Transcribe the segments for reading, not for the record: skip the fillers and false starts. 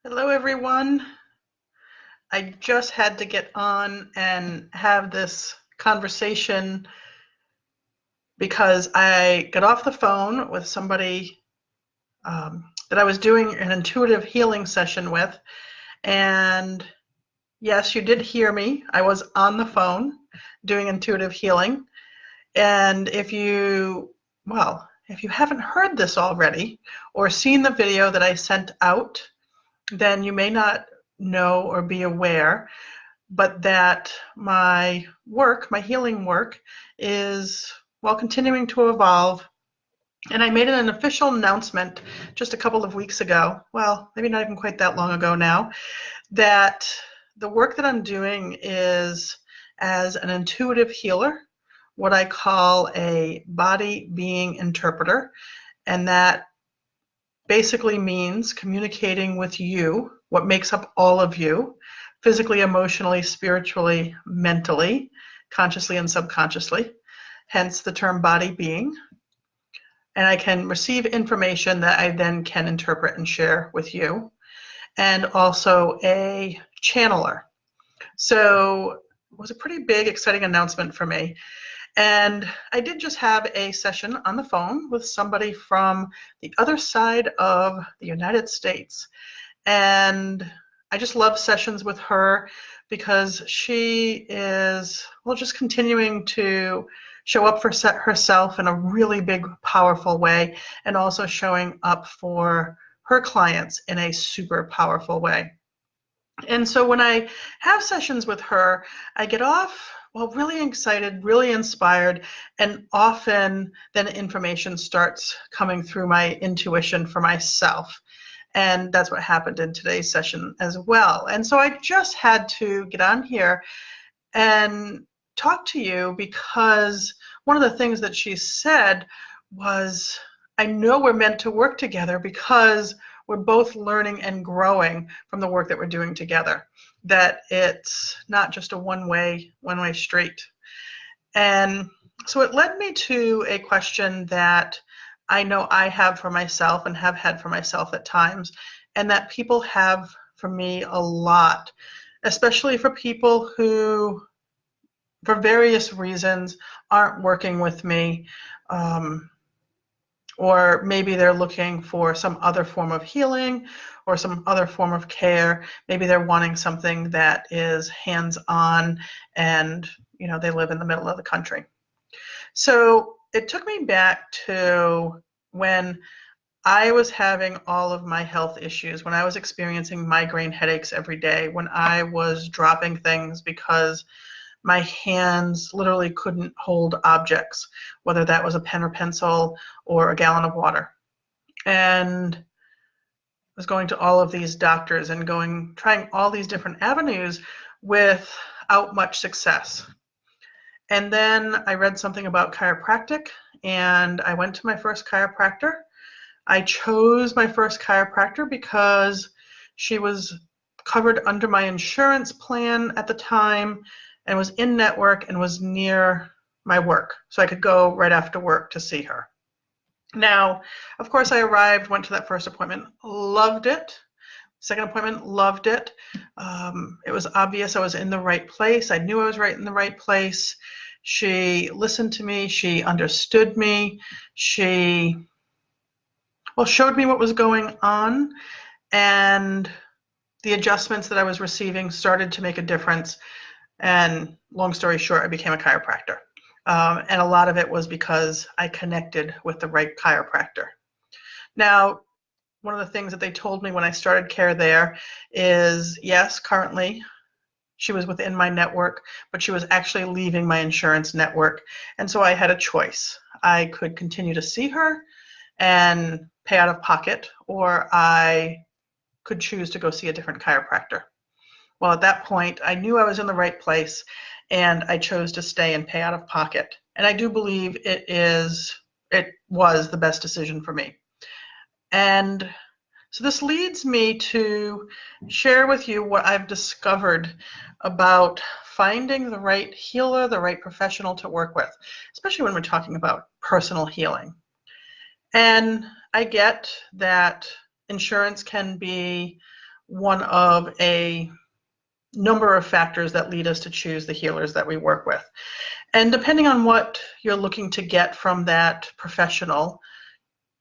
Hello, everyone. I just had to get on and have this conversation because I got off the phone with somebody that I was doing an intuitive healing session with. And yes, you did hear me. I was on the phone doing intuitive healing. And if you haven't heard this already or seen the video that I sent out, then you may not know or be aware, but that my work, my healing work, is continuing to evolve. And I made an official announcement just a couple of weeks ago, well, maybe not even quite that long ago now, that the work that I'm doing is as an intuitive healer, what I call a body being interpreter. And that basically means communicating with you, what makes up all of you, physically, emotionally, spiritually, mentally, consciously and subconsciously, hence the term body being. And I can receive information that I then can interpret and share with you, and also a channeler. So it was a pretty big, exciting announcement for me. And I did just have a session on the phone with somebody from the other side of the United States. And I just love sessions with her because she is, just continuing to show up for herself in a really big, powerful way, and also showing up for her clients in a super powerful way. And so when I have sessions with her, I get off, really excited, really inspired, and often then information starts coming through my intuition for myself. And that's what happened in today's session as well. And so I just had to get on here and talk to you because one of the things that she said was, I know we're meant to work together because we're both learning and growing from the work that we're doing together, that it's not just a one-way street. And so it led me to a question that I know I have for myself and have had for myself at times, and that people have for me a lot, especially for people who, for various reasons, aren't working with me. Or maybe they're looking for some other form of healing or some other form of care. Maybe they're wanting something that is hands-on, and they live in the middle of the country. So it took me back to when I was having all of my health issues, when I was experiencing migraine headaches every day, when I was dropping things because my hands literally couldn't hold objects, whether that was a pen or pencil or a gallon of water. And I was going to all of these doctors and trying all these different avenues without much success. And then I read something about chiropractic, and I went to my first chiropractor. I chose my first chiropractor because she was covered under my insurance plan at the time and was in network and was near my work. So I could go right after work to see her. Now, of course, I arrived, went to that first appointment, loved it. Second appointment, loved it. It was obvious I was in the right place. I knew I was right in the right place. She listened to me. She understood me. She, showed me what was going on, and the adjustments that I was receiving started to make a difference. And long story short, I became a chiropractor. And a lot of it was because I connected with the right chiropractor. Now, one of the things that they told me when I started care there is, yes, currently she was within my network, but she was actually leaving my insurance network. And so I had a choice. I could continue to see her and pay out of pocket, or I could choose to go see a different chiropractor. Well, at that point, I knew I was in the right place, and I chose to stay and pay out of pocket. And I do believe it was the best decision for me. And so this leads me to share with you what I've discovered about finding the right healer, the right professional to work with, especially when we're talking about personal healing. And I get that insurance can be one of a number of factors that lead us to choose the healers that we work with. And depending on what you're looking to get from that professional,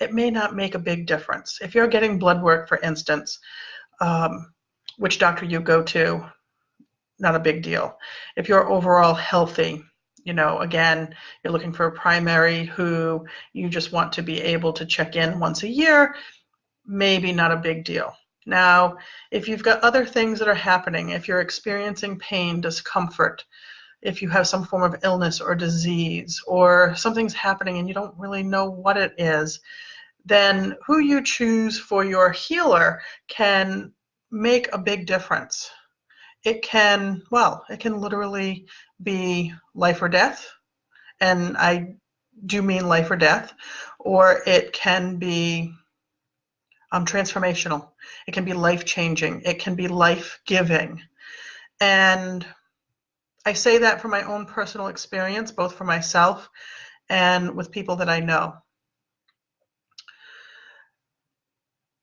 it may not make a big difference. If you're getting blood work, for instance, which doctor you go to, not a big deal. If you're overall healthy, again, you're looking for a primary who you just want to be able to check in once a year, maybe not a big deal. Now, if you've got other things that are happening, if you're experiencing pain, discomfort, if you have some form of illness or disease, or something's happening and you don't really know what it is, then who you choose for your healer can make a big difference. It can literally be life or death, and I do mean life or death, or it can be transformational. It can be life-changing. It can be life-giving. And I say that from my own personal experience, both for myself and with people that I know.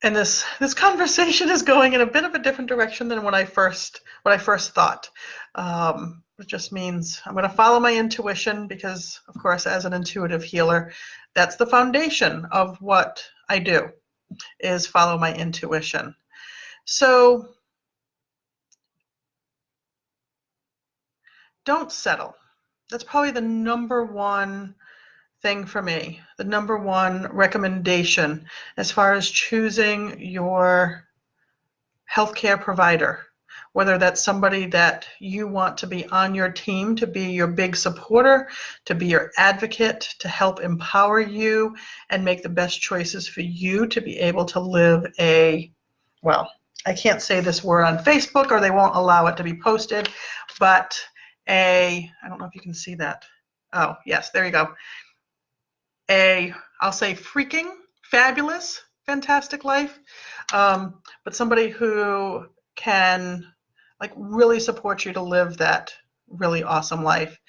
And this conversation is going in a bit of a different direction than what I first thought. It just means I'm going to follow my intuition because, of course, as an intuitive healer, that's the foundation of what I do, is follow my intuition. So don't settle. That's probably the number one thing for me, the number one recommendation as far as choosing your healthcare provider, whether that's somebody that you want to be on your team, to be your big supporter, to be your advocate, to help empower you and make the best choices for you to be able to live I can't say this word on Facebook or they won't allow it to be posted, but I don't know if you can see that. Oh, yes, there you go. I'll say freaking fabulous, fantastic life, but somebody who can really support you to live that really awesome life.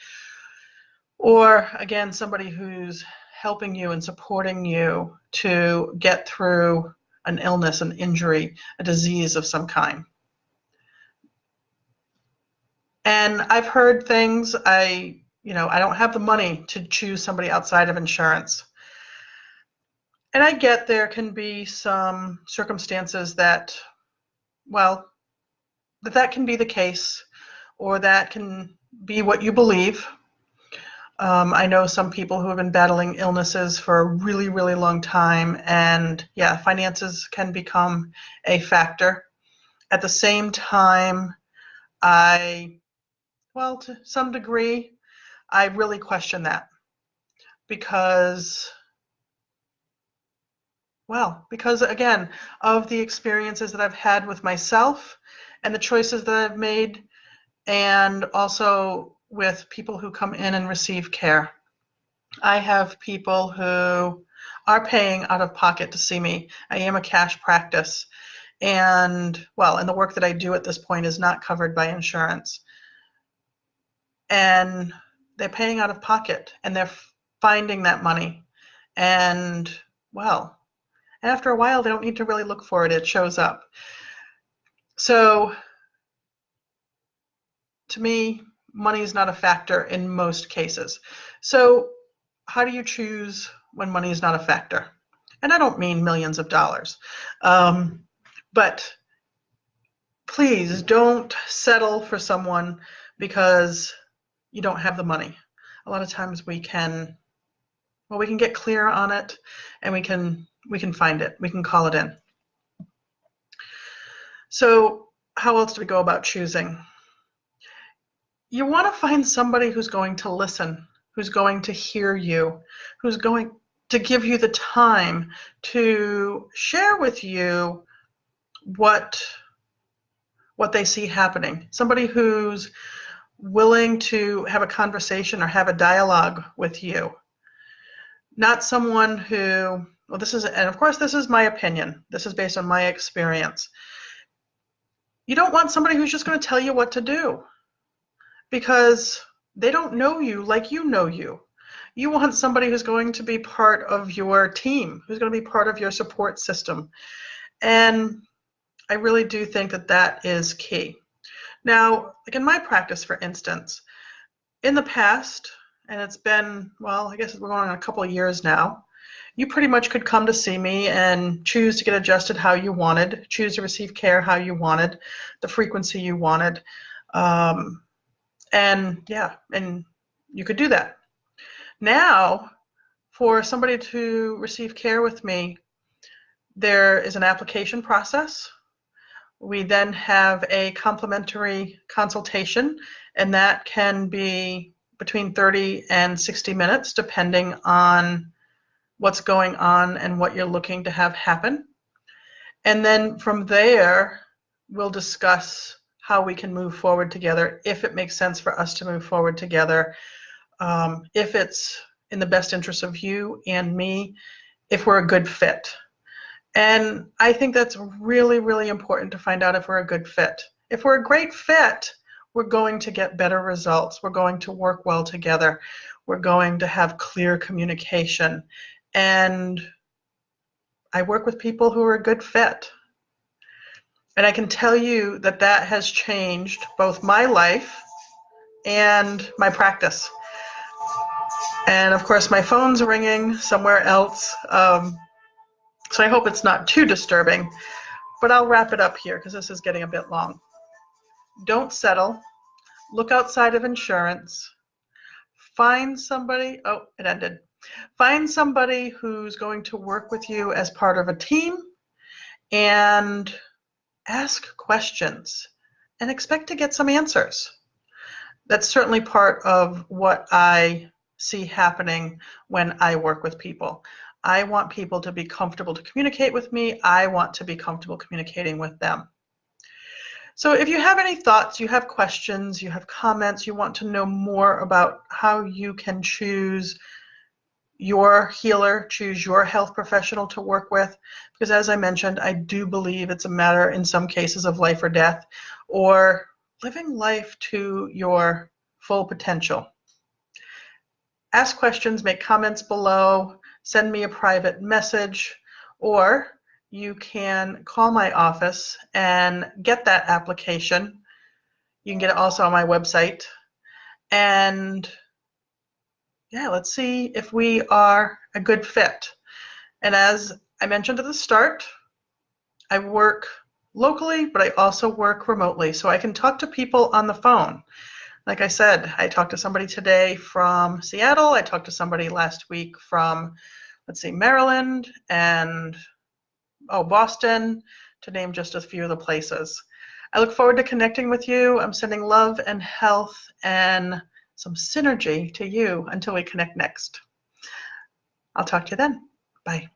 Or again, somebody who's helping you and supporting you to get through an illness, an injury, a disease of some kind. And I've heard things, I don't have the money to choose somebody outside of insurance. And I get there can be some circumstances that can be the case, or that can be what you believe. I know some people who have been battling illnesses for a really, really long time, and finances can become a factor. At the same time, to some degree, I really question that because again, of the experiences that I've had with myself and the choices that I've made, and also with people who come in and receive care. I have people who are paying out of pocket to see me. I am a cash practice, and the work that I do at this point is not covered by insurance. And they're paying out of pocket, and they're finding that money. And after a while, they don't need to really look for it. It shows up. So to me, money is not a factor in most cases. So how do you choose when money is not a factor? And I don't mean millions of dollars. But please don't settle for someone because you don't have the money. A lot of times we can get clear on it, and we can find it. We can call it in. So how else do we go about choosing? You want to find somebody who's going to listen, who's going to hear you, who's going to give you the time to share with you what they see happening. Somebody who's willing to have a conversation or have a dialogue with you. Not someone who, and of course this is my opinion, this is based on my experience. You don't want somebody who's just going to tell you what to do, because they don't know you like you know you. You want somebody who's going to be part of your team, who's going to be part of your support system. And I really do think that that is key. Now, like in my practice, for instance, in the past, and it's been, well, I guess we're going on a couple of years now, you pretty much could come to see me and choose to get adjusted how you wanted, choose to receive care how you wanted, the frequency you wanted. And yeah, and you could do that. Now, for somebody to receive care with me, there is an application process. We then have a complimentary consultation, and that can be between 30 and 60 minutes, depending on what's going on and what you're looking to have happen. And then from there, we'll discuss how we can move forward together, if it makes sense for us to move forward together, if it's in the best interest of you and me, if we're a good fit. And I think that's really, really important to find out if we're a good fit. If we're a great fit, we're going to get better results. We're going to work well together. We're going to have clear communication. And I work with people who are a good fit. And I can tell you that that has changed both my life and my practice. And of course, my phone's ringing somewhere else. So I hope it's not too disturbing, but I'll wrap it up here because this is getting a bit long. Don't settle. Look outside of insurance. Find somebody, oh, it ended. Find somebody who's going to work with you as part of a team, and ask questions and expect to get some answers. That's certainly part of what I see happening when I work with people. I want people to be comfortable to communicate with me. I want to be comfortable communicating with them. So if you have any thoughts, you have questions, you have comments, you want to know more about how you can choose your healer, choose your health professional to work with, because as I mentioned, I do believe it's a matter in some cases of life or death, or living life to your full potential. Ask questions, make comments below, send me a private message, or you can call my office and get that application. You can get it also on my website. And yeah, let's see if we are a good fit. And as I mentioned at the start, I work locally, but I also work remotely. So I can talk to people on the phone. Like I said, I talked to somebody today from Seattle. I talked to somebody last week from, let's see, Maryland and Boston, to name just a few of the places. I look forward to connecting with you. I'm sending love and health and some synergy to you until we connect next. I'll talk to you then. Bye.